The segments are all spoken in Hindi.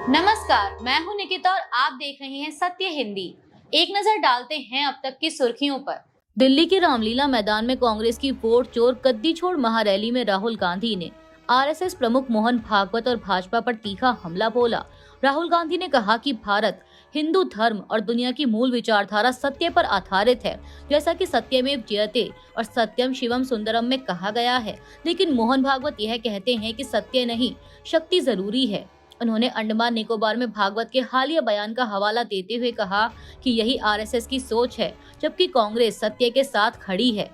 नमस्कार, मैं हूं निकिता और आप देख रहे हैं सत्य हिंदी। एक नजर डालते हैं अब तक की सुर्खियों पर। दिल्ली के रामलीला मैदान में कांग्रेस की वोट चोर गद्दी छोड़ महारैली में राहुल गांधी ने आरएसएस प्रमुख मोहन भागवत और भाजपा पर तीखा हमला बोला। राहुल गांधी ने कहा कि भारत हिंदू धर्म और दुनिया की मूल विचारधारा सत्य पर आधारित है, जैसा कि सत्यमेव जयते और सत्यम शिवम सुंदरम में कहा गया है। लेकिन मोहन भागवत यह कहते हैं कि सत्य नहीं, शक्ति जरूरी है। उन्होंने अंडमान निकोबार में भागवत के हालिया बयान का हवाला देते हुए कहा कि यही आरएसएस की सोच है, जबकि कांग्रेस सत्य के साथ खड़ी है।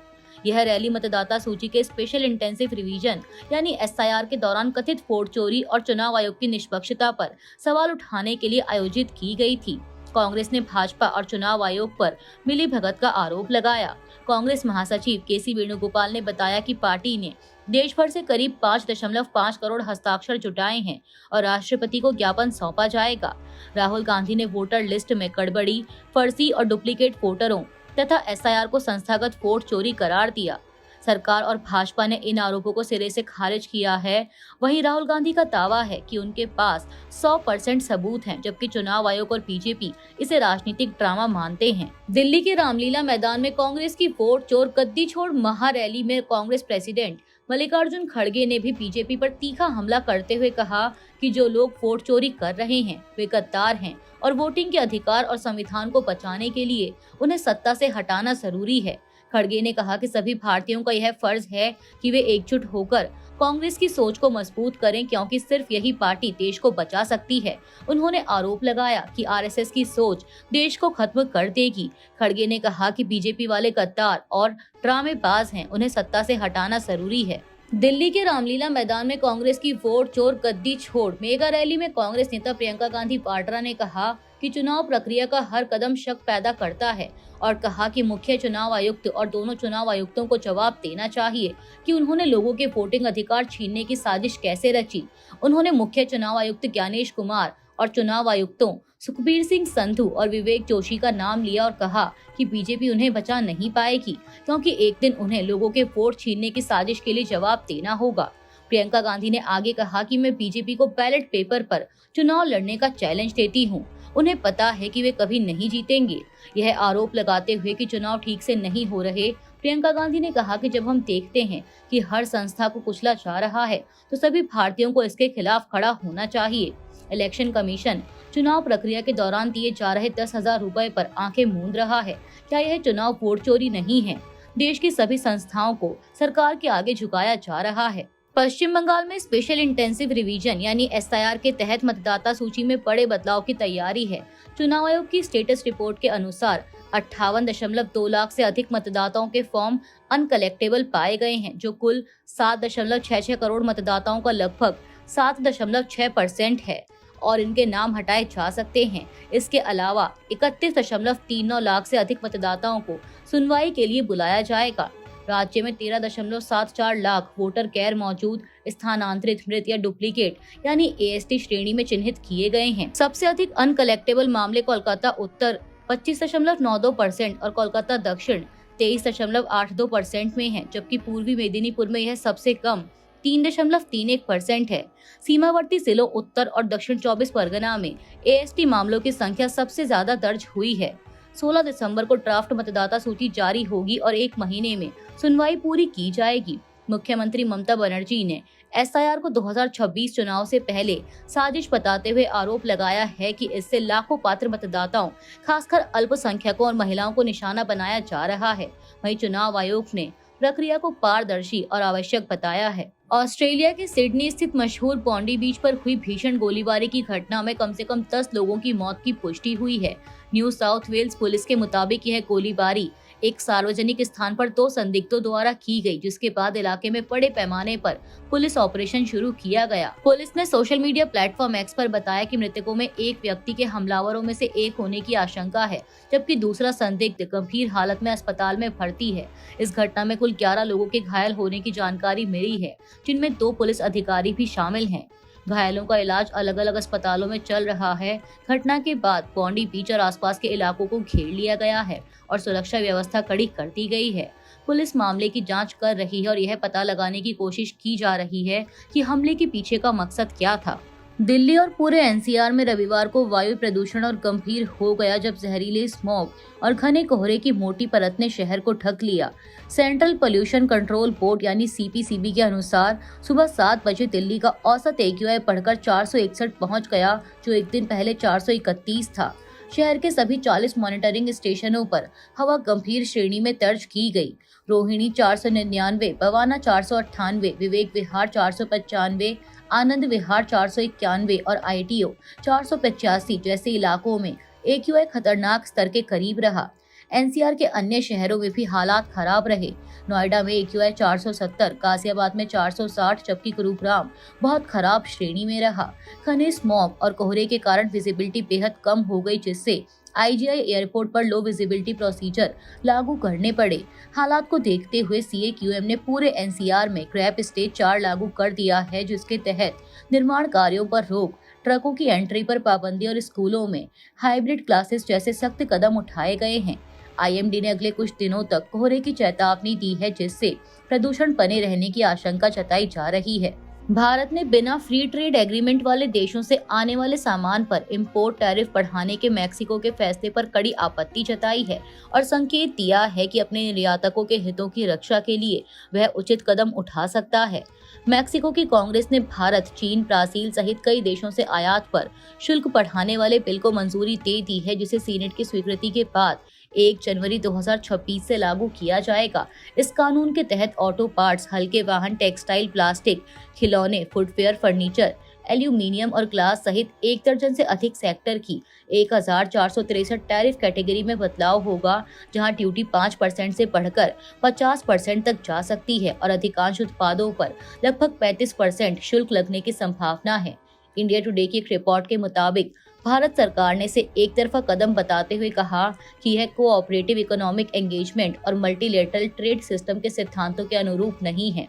यह रैली मतदाता सूची के स्पेशल इंटेंसिव रिवीजन यानी एसआईआर के दौरान कथित वोट चोरी और चुनाव आयोग की निष्पक्षता पर सवाल उठाने के लिए आयोजित की गई थी। कांग्रेस ने भाजपा और चुनाव आयोग पर मिलीभगत का आरोप लगाया। कांग्रेस महासचिव केसी वेणुगोपाल ने बताया कि पार्टी ने देश भर से करीब 5.5 करोड़ हस्ताक्षर जुटाए हैं और राष्ट्रपति को ज्ञापन सौंपा जाएगा। राहुल गांधी ने वोटर लिस्ट में गड़बड़ी, फर्जी और डुप्लीकेट वोटरों तथा एसआईआर को संस्थागत वोट चोरी करार दिया। सरकार और भाजपा ने इन आरोपों को सिरे से खारिज किया है। वहीं राहुल गांधी का दावा है कि उनके पास 100% सबूत हैं, जबकि चुनाव आयोग और बीजेपी इसे राजनीतिक ड्रामा मानते हैं। दिल्ली के रामलीला मैदान में कांग्रेस की वोट चोर गद्दी छोड़ महारैली में कांग्रेस प्रेसिडेंट मल्लिकार्जुन खड़गे ने भी बीजेपी पर तीखा हमला करते हुए कहा कि जो लोग वोट चोरी कर रहे हैं वे गद्दार हैं और वोटिंग के अधिकार और संविधान को बचाने के लिए उन्हें सत्ता से हटाना जरूरी है। खड़गे ने कहा कि सभी भारतीयों का यह फर्ज है कि वे एकजुट होकर कांग्रेस की सोच को मजबूत करें, क्योंकि सिर्फ यही पार्टी देश को बचा सकती है। उन्होंने आरोप लगाया कि आरएसएस की सोच देश को खत्म कर देगी। खड़गे ने कहा कि बीजेपी वाले गद्दार और ड्रामेबाज हैं, उन्हें सत्ता से हटाना जरूरी है। दिल्ली के रामलीला मैदान में कांग्रेस की वोट चोर गद्दी छोड़ मेगा रैली में कांग्रेस नेता प्रियंका गांधी वाड्रा ने कहा कि चुनाव प्रक्रिया का हर कदम शक पैदा करता है और कहा कि मुख्य चुनाव आयुक्त और दोनों चुनाव आयुक्तों को जवाब देना चाहिए कि उन्होंने लोगों के वोटिंग अधिकार छीनने की साजिश कैसे रची। उन्होंने मुख्य चुनाव आयुक्त ज्ञानेश कुमार और चुनाव आयुक्तों सुखबीर सिंह संधू और विवेक जोशी का नाम लिया और कहा कि बीजेपी उन्हें बचा नहीं पाएगी, क्योंकि एक दिन उन्हें लोगों के वोट छीनने की साजिश के लिए जवाब देना होगा। प्रियंका गांधी ने आगे कहा कि मैं बीजेपी को बैलेट पेपर पर चुनाव लड़ने का चैलेंज देती हूं। उन्हें पता है कि वे कभी नहीं जीतेंगे। यह आरोप लगाते हुए कि चुनाव ठीक से नहीं हो रहे, प्रियंका गांधी ने कहा कि जब हम देखते हैं कि हर संस्था को कुचला जा रहा है तो सभी भारतीयों को इसके खिलाफ खड़ा होना चाहिए। इलेक्शन कमीशन चुनाव प्रक्रिया के दौरान दिए जा रहे 10,000 रुपए पर आंखें मूंद रहा है। क्या यह चुनाव वोट चोरी नहीं है? देश की सभी संस्थाओं को सरकार के आगे झुकाया जा रहा है। पश्चिम बंगाल में स्पेशल इंटेंसिव रिवीजन यानी एसआईआर के तहत मतदाता सूची में बड़े बदलाव की तैयारी है। चुनाव आयोग की स्टेटस रिपोर्ट के अनुसार 58.2 लाख से अधिक मतदाताओं के फॉर्म अनकलेक्टेबल पाए गए हैं, जो कुल 7.66 करोड़ मतदाताओं का लगभग 7.6% है और इनके नाम हटाए जा सकते हैं। इसके अलावा 31.39 लाख से अधिक मतदाताओं को सुनवाई के लिए बुलाया जाएगा। राज्य में 13.74 लाख वोटर गैर मौजूद, स्थानांतरित, मृत या डुप्लीकेट यानी एएसटी श्रेणी में चिन्हित किए गए हैं। सबसे अधिक अनकलेक्टेबल मामले कोलकाता उत्तर 25.92% और कोलकाता दक्षिण 23.82% में है, जबकि पूर्वी मेदिनीपुर में यह सबसे कम 3.31% है। सीमावर्ती जिलों उत्तर और दक्षिण 24 परगना में एएसटी मामलों की संख्या सबसे ज्यादा दर्ज हुई है। 16 दिसंबर को ड्राफ्ट मतदाता सूची जारी होगी और 1 महीने में सुनवाई पूरी की जाएगी। मुख्यमंत्री ममता बनर्जी ने एसआईआर को 2026 चुनाव से पहले साजिश बताते हुए आरोप लगाया है कि इससे लाखों पात्र मतदाताओं, खासकर अल्पसंख्यकों और महिलाओं को निशाना बनाया जा रहा है। वहीं चुनाव आयोग ने प्रक्रिया को पारदर्शी और आवश्यक बताया है। ऑस्ट्रेलिया के सिडनी स्थित मशहूर बॉन्डी बीच पर हुई भीषण गोलीबारी की घटना में कम से कम 10 लोगों की मौत की पुष्टि हुई है। न्यू साउथ वेल्स पुलिस के मुताबिक यह गोलीबारी एक सार्वजनिक स्थान पर 2 संदिग्धों द्वारा की गई, जिसके बाद इलाके में बड़े पैमाने पर पुलिस ऑपरेशन शुरू किया गया। पुलिस ने सोशल मीडिया प्लेटफॉर्म एक्स पर बताया कि मृतकों में एक व्यक्ति के हमलावरों में से एक होने की आशंका है, जबकि दूसरा संदिग्ध गंभीर हालत में अस्पताल में भर्ती है। इस घटना में कुल 11 लोगों के घायल होने की जानकारी मिली है, जिनमें 2 पुलिस अधिकारी भी शामिल हैं। घायलों का इलाज अलग अलग अस्पतालों में चल रहा है। घटना के बाद बॉन्डी बीच और आसपास के इलाकों को घेर लिया गया है और सुरक्षा व्यवस्था कड़ी कर दी गई है। पुलिस मामले की जांच कर रही है और यह पता लगाने की कोशिश की जा रही है कि हमले के पीछे का मकसद क्या था। दिल्ली और पूरे एनसीआर में रविवार को वायु प्रदूषण और गंभीर हो गया जब जहरीले स्मॉग और घने कोहरे की मोटी परत ने शहर को ढक लिया। सेंट्रल पोल्यूशन कंट्रोल बोर्ड यानी सीपीसीबी के अनुसार सुबह 7 बजे दिल्ली का औसत एक्यूआई बढ़कर 461 पहुंच गया, जो एक दिन पहले 431 था। शहर के सभी 40 मॉनिटरिंग स्टेशनों पर हवा गंभीर श्रेणी में दर्ज की गई। रोहिणी 499, बवाना 498, विवेक विहार 495, आनंद विहार 491 और आईटीओ 485 जैसे इलाकों में एक्यूआई खतरनाक स्तर के करीब रहा। एनसीआर के अन्य शहरों में भी हालात खराब रहे। नोएडा में एक्यूआई 470, गाजियाबाद में 460, जबकि गुरुग्राम बहुत खराब श्रेणी में रहा। घने स्मॉग और कोहरे के कारण विजिबिलिटी बेहद कम हो गई, जिससे आईजीआई एयरपोर्ट पर लो विजिबिलिटी प्रोसीजर लागू करने पड़े। हालात को देखते हुए सीएक्यूएम ने पूरे एनसीआर में क्रैप स्टेज 4 लागू कर दिया है, जिसके तहत निर्माण कार्यों पर रोक, ट्रकों की एंट्री पर पाबंदी और स्कूलों में हाइब्रिड क्लासेस जैसे सख्त कदम उठाए गए हैं। आईएमडी ने अगले कुछ दिनों तक कोहरे की चेतावनी दी है, जिससे प्रदूषण बने रहने की आशंका जताई जा रही है। भारत ने बिना फ्री ट्रेड एग्रीमेंट वाले देशों से आने वाले सामान पर इंपोर्ट टैरिफ बढ़ाने के मेक्सिको के फैसले पर कड़ी आपत्ति जताई है और संकेत दिया है कि अपने निर्यातकों के हितों की रक्षा के लिए वह उचित कदम उठा सकता है। मेक्सिको की कांग्रेस ने भारत, चीन, ब्राजील सहित कई देशों से आयात पर शुल्क बढ़ाने वाले बिल को मंजूरी दे दी है, जिसे सीनेट की स्वीकृति के बाद 1 जनवरी 2026 से लागू किया जाएगा। इस कानून के तहत ऑटो पार्ट्स, हल्के वाहन, टेक्सटाइल, प्लास्टिक, खिलौने, फुटवेयर, फर्नीचर, एल्यूमिनियम और ग्लास सहित 1 दर्जन से अधिक सेक्टर की 1463 टैरिफ कैटेगरी में बदलाव होगा, जहां ड्यूटी 5% से बढ़कर 50% तक जा सकती है और अधिकांश उत्पादों पर लगभग 35% शुल्क लगने की संभावना है। इंडिया टुडे की एक रिपोर्ट के मुताबिक भारत सरकार ने इसे एक तरफा कदम बताते हुए कहा कि यह कोऑपरेटिव इकोनॉमिक एंगेजमेंट और मल्टीलेटरल ट्रेड सिस्टम के सिद्धांतों के अनुरूप नहीं है।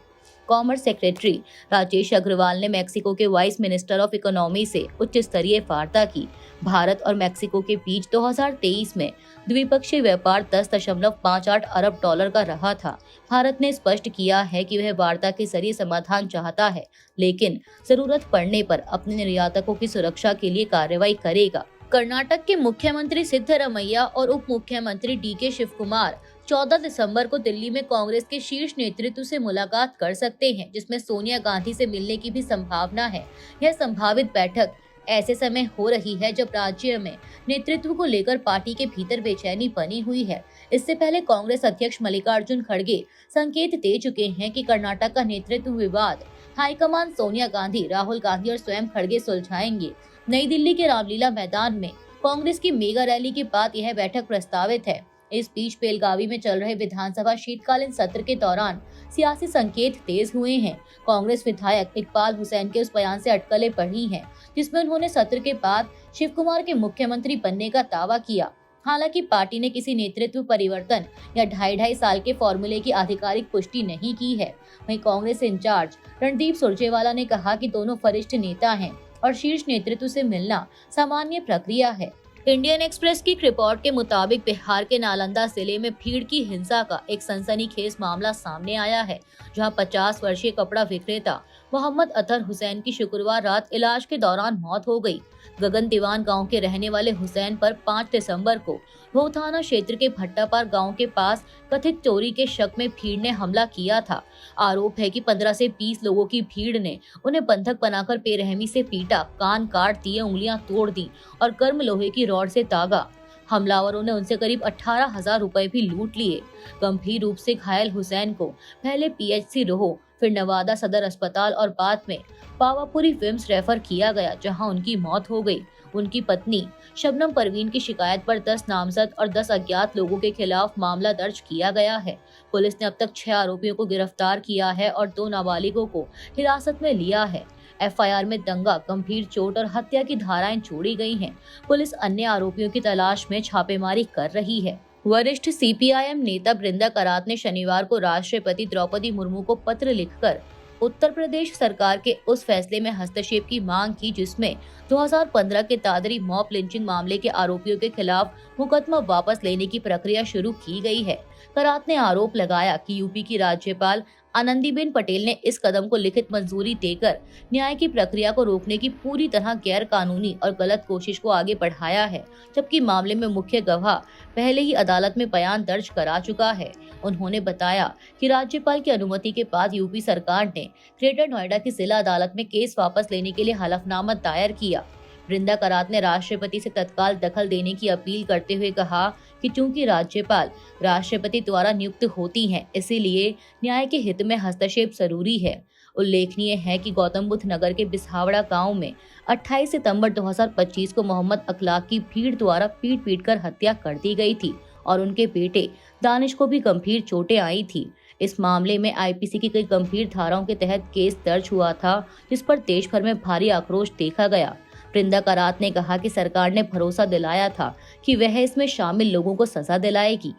कॉमर्स सेक्रेटरी राजेश अग्रवाल ने मेक्सिको के वाइस मिनिस्टर ऑफ इकोनॉमी से उच्च स्तरीय वार्ता की। भारत और मेक्सिको के बीच 2023 में द्विपक्षीय व्यापार 10.58 अरब डॉलर का रहा था। भारत ने स्पष्ट किया है कि वह वार्ता के जरिए समाधान चाहता है, लेकिन जरूरत पड़ने पर अपने निर्यातकों की सुरक्षा के लिए कार्रवाई करेगा। कर्नाटक के मुख्यमंत्री सिद्धरमैया और उप मुख्यमंत्री डीके शिवकुमार 14 दिसंबर को दिल्ली में कांग्रेस के शीर्ष नेतृत्व से मुलाकात कर सकते हैं, जिसमें सोनिया गांधी से मिलने की भी संभावना है। यह संभावित बैठक ऐसे समय हो रही है जब राज्य में नेतृत्व को लेकर पार्टी के भीतर बेचैनी बनी हुई है। इससे पहले कांग्रेस अध्यक्ष मल्लिकार्जुन खड़गे संकेत दे चुके हैं कि कर्नाटक का नेतृत्व विवाद हाईकमान सोनिया गांधी, राहुल गांधी और स्वयं खड़गे सुलझाएंगे। नई दिल्ली के रामलीला मैदान में कांग्रेस की मेगा रैली के बाद यह बैठक प्रस्तावित है। इस बीच बेलगावी में चल रहे विधानसभा शीतकालीन सत्र के दौरान सियासी संकेत तेज हुए हैं। कांग्रेस विधायक इकबाल हुसैन के उस बयान से अटकलें बढ़ी हैं, जिसमें उन्होंने सत्र के बाद शिवकुमार के मुख्यमंत्री बनने का दावा किया। हालांकि पार्टी ने किसी नेतृत्व परिवर्तन या 2.5 साल के फॉर्मूले की आधिकारिक पुष्टि नहीं की है। वहीं कांग्रेस इंचार्ज रणदीप सुरजेवाला ने कहा कि दोनों वरिष्ठ नेता हैं और शीर्ष नेतृत्व से मिलना सामान्य प्रक्रिया है। इंडियन एक्सप्रेस की रिपोर्ट के मुताबिक बिहार के नालंदा जिले में भीड़ की हिंसा का एक सनसनीखेज मामला सामने आया है, जहां 50 वर्षीय कपड़ा विक्रेता मोहम्मद अतहर हुसैन की शुक्रवार रात इलाज के दौरान मौत हो गई। गगन दीवान गांव के रहने वाले हुसैन पर 5 दिसंबर को भो थाना क्षेत्र के भट्टापार गांव के पास कथित चोरी के शक में भीड़ ने हमला किया था। आरोप है कि 15 से 20 लोगों की भीड़ ने उन्हें बंधक बनाकर बेरहमी से पीटा, कान काट दिए, उंगलियां तोड़ दी और गर्म लोहे की रॉड से दागा। हमलावरों ने उनसे करीब 18,000 रुपए भी लूट लिए। गंभीर रूप से घायल हुसैन को पहले पीएचसी रोह, फिर नवादा सदर अस्पताल और बाद में पावापुरी विम्स रेफर किया गया, जहां उनकी मौत हो गई। उनकी पत्नी शबनम परवीन की शिकायत पर 10 नामजद और 10 अज्ञात लोगों के खिलाफ मामला दर्ज किया गया है। पुलिस ने अब तक 6 आरोपियों को गिरफ्तार किया है और 2 नाबालिगों को हिरासत में लिया है। एफआईआर में दंगा, गंभीर चोट और हत्या की धाराएं जोड़ी गई हैं। पुलिस अन्य आरोपियों की तलाश में छापेमारी कर रही है। वरिष्ठ सीपीआईएम नेता बृंदा करात ने शनिवार को राष्ट्रपति द्रौपदी मुर्मू को पत्र लिखकर उत्तर प्रदेश सरकार के उस फैसले में हस्तक्षेप की मांग की, जिसमें 2015 के दादरी मॉब लिंचिंग मामले के आरोपियों के खिलाफ मुकदमा वापस लेने की प्रक्रिया शुरू की गई है। करात ने आरोप लगाया कि यूपी की राज्यपाल आनंदीबेन पटेल ने इस कदम को लिखित मंजूरी देकर न्याय की प्रक्रिया को रोकने की पूरी तरह गैर कानूनी और गलत कोशिश को आगे बढ़ाया है, जबकि मामले में मुख्य गवाह पहले ही अदालत में बयान दर्ज करा चुका है। उन्होंने बताया कि राज्यपाल की अनुमति के बाद यूपी सरकार ने ग्रेटर नोएडा की जिला अदालत में केस वापस लेने के लिए हलफनामा दायर किया। वृंदा करात ने राष्ट्रपति से तत्काल दखल देने की अपील करते हुए कहा कि चूंकि राज्यपाल राष्ट्रपति द्वारा नियुक्त होती हैं, इसीलिए न्याय के हित में हस्तक्षेप जरूरी है। उल्लेखनीय है कि गौतम बुद्ध नगर के बिसहावड़ा गांव में 28 सितंबर 2025 को मोहम्मद अखलाक की भीड़ द्वारा पीट कर हत्या कर दी गई थी और उनके बेटे दानिश को भी गंभीर चोटें आई थी। इस मामले में आईपीसी की कई गंभीर धाराओं के तहत केस दर्ज हुआ था, जिस पर देश भर में भारी आक्रोश देखा गया। वृंदा करात ने कहा कि सरकार ने भरोसा दिलाया था कि वह इसमें शामिल लोगों को सजा दिलाएगी।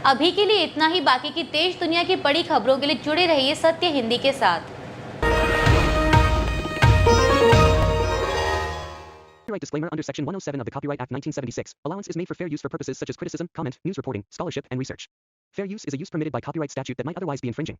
अभी के लिए इतना ही। बाकी की देश दुनिया की बड़ी खबरों के लिए जुड़े रहिए सत्य हिंदी के साथ। Copyright disclaimer under Section 107 of the Copyright Act 1976. Allowance is made for fair use for purposes such as criticism, comment, news reporting, scholarship, and research. Fair use is a use permitted by copyright statute that might otherwise be infringing.